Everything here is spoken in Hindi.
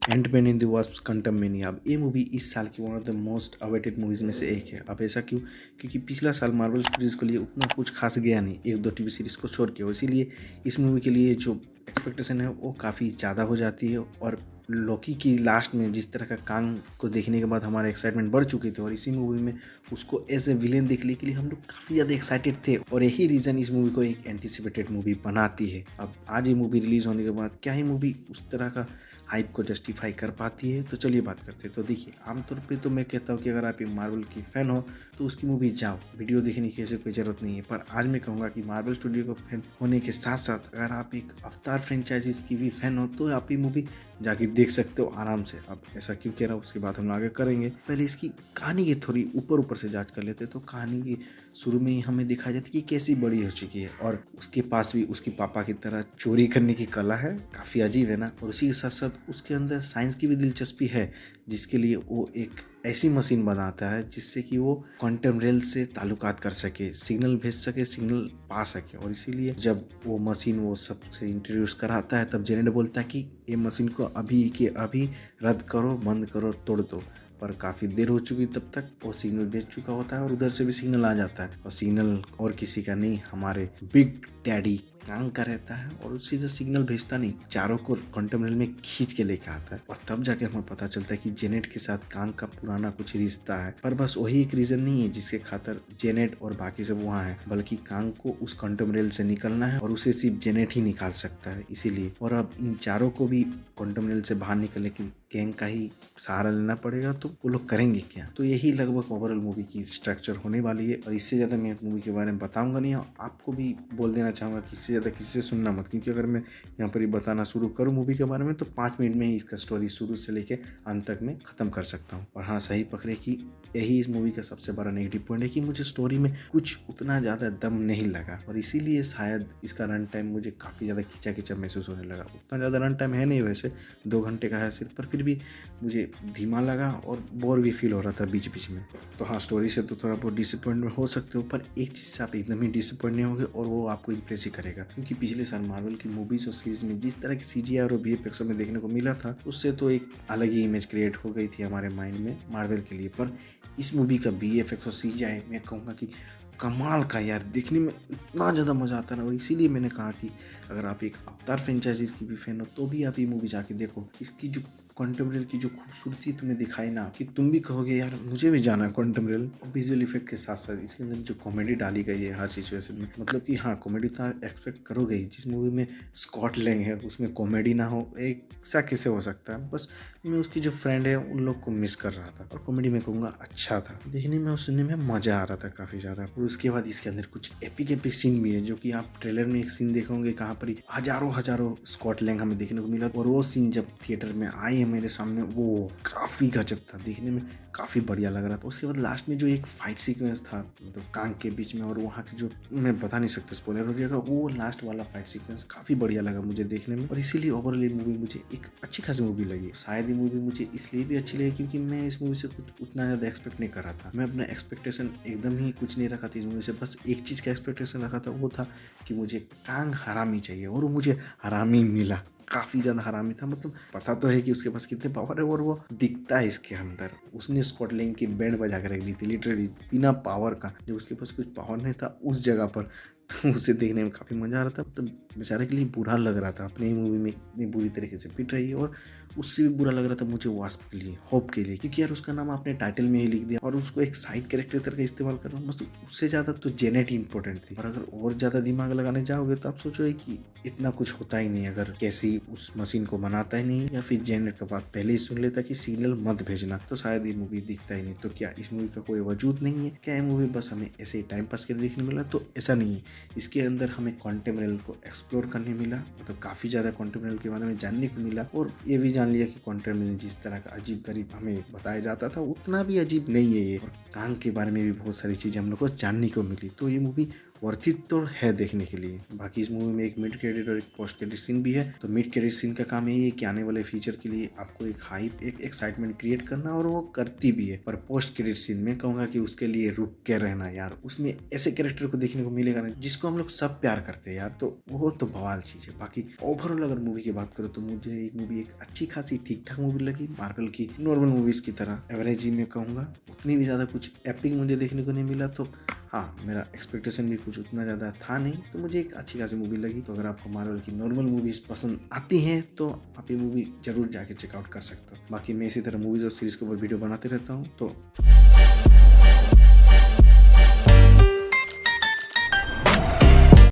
Ant-Man in the Wasp Quantumania. अब ये मूवी इस साल की one of the most awaited movies में से एक है। अब ऐसा क्यों? क्योंकि पिछला साल मार्वल स्टूडियोज़ के लिए उतना कुछ खास गया नहीं, एक दो टीवी सीरीज़ को छोड़ के। इसीलिए इस मूवी के लिए जो एक्सपेक्टेशन है वो काफ़ी ज़्यादा हो जाती है। और लॉकी की लास्ट में जिस तरह का कांग को देखने के बाद हमारा एक्साइटमेंट बढ़ चुकी थी, और इसी मूवी में उसको एज ए विलेन देखने के लिए हम लोग काफ़ी ज़्यादा एक्साइटेड थे। और यही रीज़न इस मूवी को एक एंटिसिपेटेड मूवी बनाती है। अब आज ये मूवी रिलीज़ होने के बाद क्या ही मूवी उस तरह का हाइप को जस्टिफाई कर पाती है? तो चलिए बात करते हैं। तो देखिए, आमतौर पे तो मैं कहता हूँ कि अगर आप एक मार्वल की फ़ैन हो तो उसकी मूवी जाओ, वीडियो देखने की ऐसे कोई ज़रूरत नहीं है। पर आज मैं कहूँगा कि मार्वल स्टूडियो का फ़ैन होने के साथ-साथ अगर आप एक अवतार फ्रेंचाइज़ीज़ की भी फ़ैन हो तो आप ये मूवी जाके देख सकते हो आराम से। अब ऐसा क्यों कह रहा हूँ उसकी बात हम आगे करेंगे। पहले इसकी कहानी की थोड़ी ऊपर-ऊपर से जाँच कर लेते हैं। तो कहानी की शुरू में ही हमें दिखाया जाता है कि कैसी बड़ी हो चुकी है, और उसके पास भी उसके पापा की तरह चोरी करने की कला है। काफ़ी अजीब है ना? और उसी के साथ-साथ उसके अंदर साइंस की भी दिलचस्पी है, जिसके लिए वो एक ऐसी मशीन बनाता है जिससे कि वो क्वांटम रेल से ताल्लुकात कर सके, सिग्नल भेज सके, सिग्नल पा सके। और इसीलिए जब वो मशीन वो सबसे इंट्रोड्यूस कराता है तब जेनेट बोलता है कि ये मशीन को अभी के अभी रद्द करो, बंद करो, तोड़ दो। पर काफ़ी देर हो चुकी तब तक वो सिग्नल भेज चुका होता है और उधर से भी सिग्नल आ जाता है, और सिग्नल और किसी का नहीं, हमारे बिग डैडी कांग का रहता है। और उससे जो सिग्नल भेजता नहीं, चारों को क्वांटम रेल में खींच के लेके आता है। और तब जाके हमें पता चलता है कि जेनेट के साथ कांग का पुराना कुछ रिश्ता है। पर बस वही एक रीजन नहीं है जिसके खातिर जेनेट और बाकी सब वहाँ है, बल्कि कांग को उस क्वांटम रेल से निकलना है और उसे सिर्फ जेनेट ही निकाल सकता है। इसीलिए और अब इन चारों को भी क्वांटम रेल से बाहर निकलने की गैंग का ही सहारा लेना पड़ेगा। तो वो लोग करेंगे क्या? तो यही लगभग ओवरऑल मूवी की स्ट्रक्चर होने वाली है। और इससे ज़्यादा मैं मूवी के बारे में बताऊंगा नहीं, और आपको भी बोल देना चाहूँगा कि इससे ज़्यादा किसी से सुनना मत, क्योंकि अगर मैं यहाँ पर ही बताना शुरू करूँ मूवी के बारे में तो 5 मिनट में ही इसका स्टोरी शुरू से लेके अंत तक में ख़त्म कर सकता हूँ। और हाँ, सही पकड़े कि यही इस मूवी का सबसे बड़ा नेगेटिव पॉइंट है कि मुझे स्टोरी में कुछ उतना ज़्यादा दम नहीं लगा, और इसीलिए शायद इसका रन टाइम मुझे काफ़ी ज़्यादा खींचा खींचा महसूस होने लगा। उतना ज़्यादा रन टाइम है नहीं वैसे, 2 घंटे का है सिर्फ, पर फिर भी मुझे धीमा लगा और बोर भी फील हो रहा था बीच बीच में। तो हाँ, स्टोरी से तो थोड़ा बहुत डिसअपॉइंटमेंट हो सकते हो, पर एक चीज़ से आप एकदम ही डिसअपॉइंट नहीं होगे, और वो आपको इम्प्रेस ही करेगा। क्योंकि पिछले साल मार्वल की मूवीज़ और सीरीज में जिस तरह की CGI और VFX में देखने को मिला था, उससे तो एक अलग ही इमेज क्रिएट हो गई थी हमारे माइंड में मार्वल के लिए। पर इस मूवी का VFX और CGI मैं कहूँगा कि कमाल का यार, देखने में इतना ज़्यादा मज़ा आता है ना। और इसीलिए मैंने कहा कि अगर आप एक अवतार फ्रेंचाइजीज़ की भी फैन हो तो भी आप ये मूवी जाके देखो। इसकी जो क्वांटम रेल की जो खूबसूरती तुम्हें दिखाई ना, कि तुम भी कहोगे यार मुझे भी जाना है क्वांटम रेल। और विजुअल इफेक्ट के साथ साथ इसके अंदर जो कॉमेडी डाली गई है हर सिचुएशन में, मतलब कि हाँ, कॉमेडी तो एक्सपेक्ट करोगे ही। जिस मूवी में स्कॉट लैंग है उसमें कॉमेडी ना हो, एक सा कैसे हो सकता है? बस मैं उसकी जो फ्रेंड है उन लोग को मिस कर रहा था। और कॉमेडी में कहूँगा अच्छा था, देखने में और सुनने में मज़ा आ रहा था काफ़ी ज़्यादा। और उसके बाद इसके अंदर कुछ एपिक एपिक सीन भी है, जो कि आप ट्रेलर में एक सीन देखोगे कहाँ पर ही हजारों हजारों स्कॉट लैंग हमें देखने को मिला। और वो सीन जब थिएटर में आई है मेरे सामने, वो काफ़ी गजब था, देखने में काफ़ी बढ़िया लग रहा था। उसके बाद लास्ट में जो एक फाइट सीक्वेंस था, मतलब कांग के बीच में और वहाँ की जो, मैं बता नहीं सकता, स्पॉइलर हो जाएगा, वो लास्ट वाला फाइट सीक्वेंस काफ़ी बढ़िया लगा मुझे देखने में। और इसीलिए ओवरऑल ये मूवी मुझे एक अच्छी खासी मूवी लगी। शायद ये मूवी मुझे इसलिए भी अच्छी लगी क्योंकि मैं इस मूवी से कुछ उतना ज़्यादा एक्सपेक्ट नहीं कर रहा था। मैं अपना एक्सपेक्टेशन एकदम ही कुछ नहीं रखा था इस मूवी से। बस एक चीज़ का एक्सपेक्टेशन रखा था, वो था कि मुझे कांग हरामी चाहिए, और वो मुझे हरामी मिला। काफ़ी ज़्यादा हरामी था, मतलब पता तो है कि उसके पास कितने पावर है, और वो दिखता है इसके अंदर। उसने स्कॉटलैंड की बैंड बजा के रख दी थी लिटरली बिना पावर का। जब उसके पास कुछ पावर नहीं था उस जगह पर, तो उसे देखने में काफ़ी मज़ा आ रहा था। मतलब बेचारे के लिए बुरा लग रहा था, अपनी मूवी में इतनी बुरी तरीके से पिट रही है। और उससे भी बुरा लग रहा था मुझे वास्प के लिए, होप के लिए, क्योंकि यार उसका नाम आपने टाइटल में ही लिख दिया और उसको एक साइड कैरेक्टर तरह का इस्तेमाल कर रहा हूँ। मतलब उससे ज़्यादा तो जेनेट ही इंपॉर्टेंट थी। और अगर और ज़्यादा दिमाग लगाने जाओगे तो आप सोचोगे कि इतना कुछ होता ही नहीं, अगर कैसी उस मशीन को बनाता ही नहीं, या फिर जेनेट का बात पहले ही सुन लेता कि सिग्नल मत भेजना, तो शायद ये मूवी दिखता ही नहीं। तो क्या इस मूवी का कोई वजूद नहीं है? क्या ये मूवी बस हमें ऐसे ही टाइम पास के देखने मिला? तो ऐसा नहीं है। इसके अंदर हमें क्वांटम रेल को एक्सप्लोर करने मिला, मतलब काफ़ी ज़्यादा क्वांटम रेल के बारे में जानने को मिला। और ये भी जान लिया कि क्वांटम रेल जिस तरह का अजीब गरीब हमें बताया जाता था उतना भी अजीब नहीं है ये। और कांग के बारे में भी बहुत सारी चीज़ें हम लोग को जानने को मिली। तो ये मूवी वर्थ इट तो है देखने के लिए। बाकी इस मूवी में एक मिड क्रेडिट और एक पोस्ट क्रेडिट सीन भी है। तो मिड क्रेडिट सीन का काम यही है कि आने वाले फ्यूचर के लिए आपको एक हाइप, एक एक्साइटमेंट क्रिएट करना, और वो करती भी है। पर पोस्ट क्रेडिट सीन में कहूंगा कि उसके लिए रुक के रहना यार, उसमें ऐसे कैरेक्टर को देखने को मिलेगा ना जिसको हम लोग सब प्यार करते हैं यार, तो वो तो बवाल चीज है। बाकी ओवरऑल अगर मूवी की बात करो तो मुझे एक मूवी एक अच्छी खासी ठीक ठाक मूवी लगी, मार्वल की नॉर्मल मूवीज की तरह एवरेज ही में कहूंगा। उतनी भी ज्यादा कुछ एपिक मुझे देखने को नहीं मिला, तो हाँ मेरा एक्सपेक्टेशन भी कुछ उतना ज़्यादा था नहीं, तो मुझे एक अच्छी खासी मूवी लगी। तो अगर आपको मार्वल की नॉर्मल मूवीज पसंद आती हैं तो आप ये मूवी जरूर जाके चेकआउट कर सकते हो। बाकी मैं इसी तरह मूवीज और सीरीज के ऊपर वीडियो बनाते रहता हूँ, तो